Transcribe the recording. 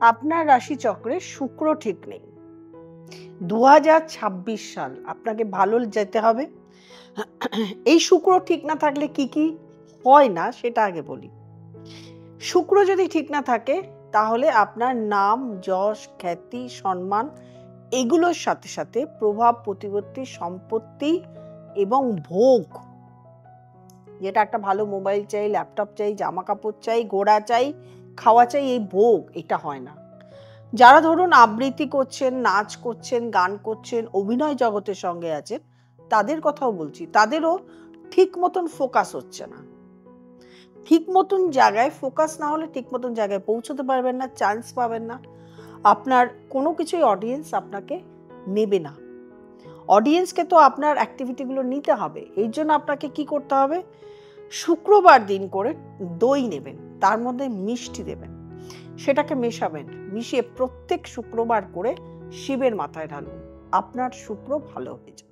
আপনার রাশিচক্রে শুক্র ঠিক নেই। 2026 সাল আপনাকে ভালো যেতে হবে। এই শুক্র ঠিক না থাকলে কি কি হয় না সেটা আগে বলি। শুক্র যদি ঠিক না থাকে তাহলে আপনার নাম, যশ, খ্যাতি, সম্মান এগুলোর সাথে সাথে প্রভাব, প্রতিপত্তি, সম্পত্তি এবং ভোগ, যেটা একটা ভালো মোবাইল চাই, ল্যাপটপ চাই, জামা কাপড় চাই, ঘোড়া চাই, খাওয়া চাই, এই ভোগ এটা হয় না। যারা ধরুন আবৃত্তি করছেন, নাচ করছেন, গান করছেন, অভিনয় জগতের সঙ্গে আছেন, তাদের কথাও বলছি, তাদেরও ঠিক মতন ফোকাস হচ্ছে না। ঠিক মতন জায়গায় ফোকাস না হলে ঠিক মতন জায়গায় পৌঁছতে পারবেন না, চান্স পাবেন না। আপনার কোনো কিছুই অডিয়েন্স আপনাকে নেবে না। অডিয়েন্সকে তো আপনার অ্যাক্টিভিটিগুলো নিতে হবে। এই জন্য আপনাকে কি করতে হবে? শুক্রবার দিন করে দই নেবেন, তার মধ্যে মিষ্টি দেবেন, সেটাকে মেশাবেন, মিশিয়ে প্রত্যেক শুক্রবার করে শিবের মাথায় ঢালুন। আপনার শুক্র ভালো হয়ে যাবে।